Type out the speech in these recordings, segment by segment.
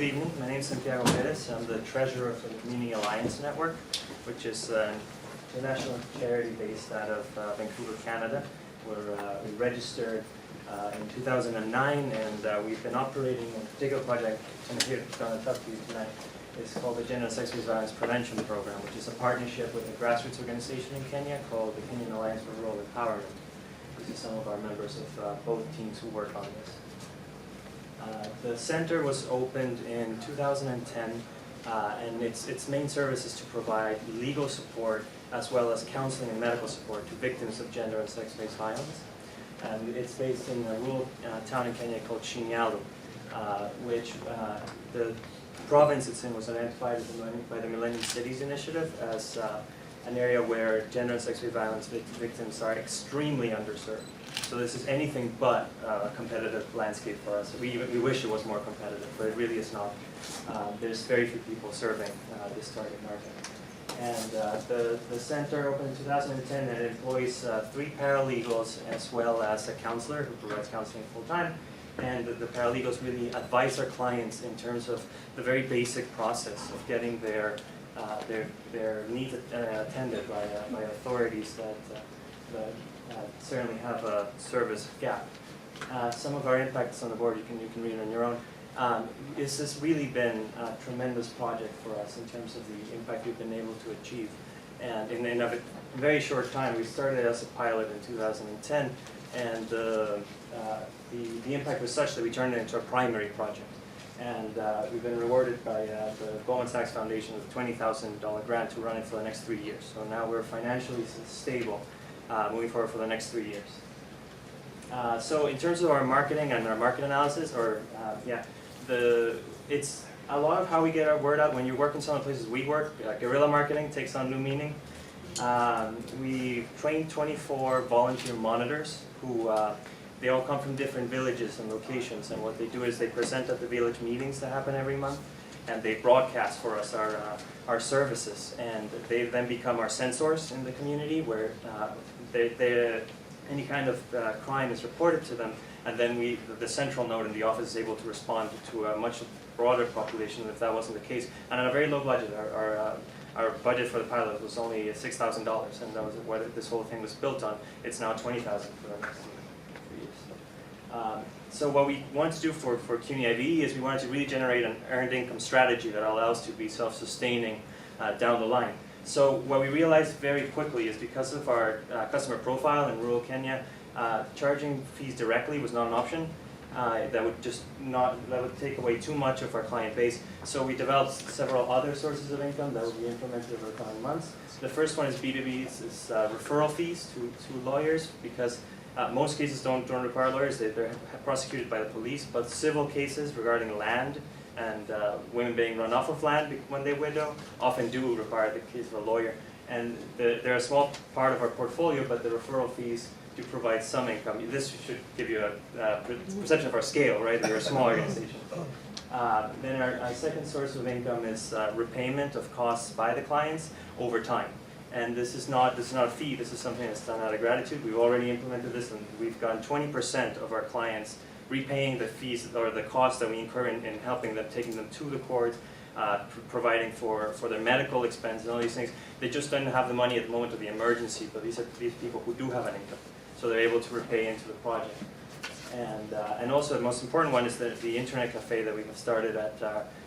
evening. My name is Santiago Perez. I'm the treasurer for the Community Alliance Network, which is an international charity based out of Vancouver, Canada. We registered in 2009, and we've been operating a particular project, and here I'm going to talk to you tonight. It's called the Gender and Sex-Based Violence Prevention Program, which is a partnership with a grassroots organization in Kenya called the Kenyan Alliance for Rural Empowerment. These are some of our members of both teams who work on this. The center was opened in 2010, and its main service is to provide legal support as well as counseling and medical support to victims of gender and sex-based violence. And it's based in a rural town in Kenya called Shinyalu, which the province it's in was identified by the Millennium Cities Initiative as an area where gender and sex-based violence victims are extremely underserved. So this is anything but a competitive landscape for us. We wish it was more competitive, but it really is not. There's very few people serving this target market. And the center opened in 2010, and it employs 3 paralegals as well as a counselor who provides counseling full-time. And the paralegals really advise our clients in terms of the very basic process of getting their needs attended by authorities that certainly have a service gap. Some of our impacts on the board you can read on your own. This has really been a tremendous project for us in terms of the impact we've been able to achieve. And in a very short time, we started as a pilot in 2010, and the impact was such that we turned it into a primary project. And we've been rewarded by the Goldman Sachs Foundation with a $20,000 grant to run it for the next 3 years. So now we're financially stable moving forward for the next 3 years. So in terms of our marketing and our market analysis, it's a lot of how we get our word out. When you work in some of the places we work, guerrilla marketing takes on new meaning. We trained 24 volunteer monitors who they all come from different villages and locations, and what they do is they present at the village meetings that happen every month, and they broadcast for us our services, and they then become our censors in the community where any kind of crime is reported to them, and then the central node in the office is able to respond to a much broader population than if that wasn't the case. And on a very low budget, our budget for the pilot was only $6,000, and that was what this whole thing was built on. It's now $20,000 for the next 3 years. So what we wanted to do for CUNY IVE is we wanted to really generate an earned income strategy that allows us to be self-sustaining down the line. So what we realized very quickly is because of our customer profile in rural Kenya, charging fees directly was not an option. That would take away too much of our client base. So we developed several other sources of income that will be implemented over the coming months. The first one is B2B, it's referral fees to lawyers, because most cases don't require lawyers. They're prosecuted by the police, but civil cases regarding land and women being run off of land when they widow often do require the case of a lawyer. And they're a small part of our portfolio, but the referral fees do provide some income. This should give you a perception of our scale, right? We're a small organization. Then our second source of income is repayment of costs by the clients over time. And this is not a fee. This is something that's done out of gratitude. We've already implemented this, and we've gotten 20% of our clients repaying the fees or the costs that we incur in helping them, taking them to the court, providing for their medical expense and all these things. They just don't have the money at the moment of the emergency, but these are people who do have an income, so they're able to repay into the project. And also the most important one is the internet cafe that we have started at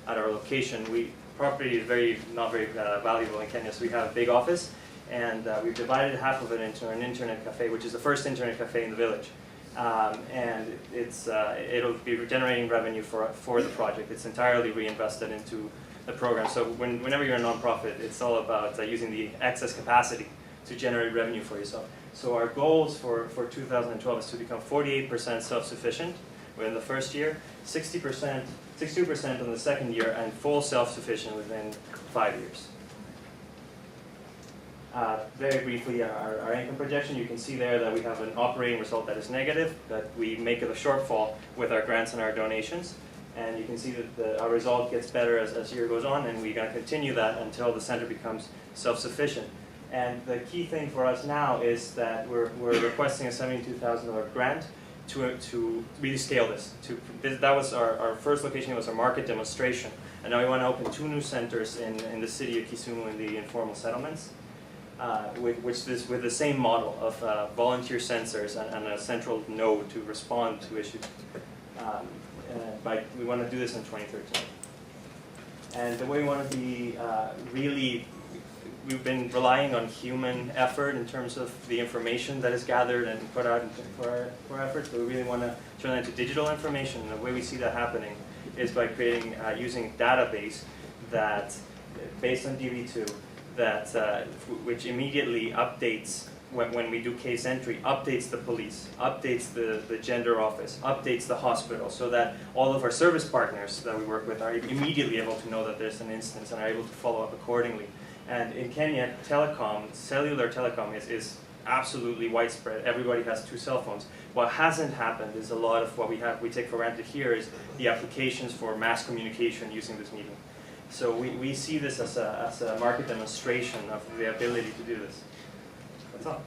our location. Property is not very valuable in Kenya, so we have a big office, and we've divided half of it into an internet cafe, which is the first internet cafe in the village. And it'll be generating revenue for the project. It's entirely reinvested into the program. So whenever you're a nonprofit, it's all about using the excess capacity to generate revenue for yourself. So our goals for 2012 is to become 48% self-sufficient within the first year, 62% in the second year, and full self-sufficient within 5 years. Very briefly, our income projection, you can see there that we have an operating result that is negative, that we make it a shortfall with our grants and our donations. And you can see that our result gets better as the year goes on, and we're going to continue that until the center becomes self-sufficient. And the key thing for us now is that we're requesting a $72,000 grant to really scale this. That was our first location. It was our market demonstration, and now we want to open 2 new centers in the city of Kisumu in the informal settlements, with the same model of volunteer sensors and a central node to respond to issues. We want to do this in 2013. And the way we want to be we've been relying on human effort in terms of the information that is gathered and put out for our efforts, but we really want to turn that into digital information. And the way we see that happening is by creating, using a database that, based on DB2, which immediately updates, when we do case entry, updates the police, updates the gender office, updates the hospital, so that all of our service partners that we work with are immediately able to know that there's an instance and are able to follow up accordingly. And in Kenya, cellular telecom is absolutely widespread. Everybody has 2 cell phones. What hasn't happened is a lot of what we take for granted here is the applications for mass communication using this medium. So we see this as a market demonstration of the ability to do this. That's all.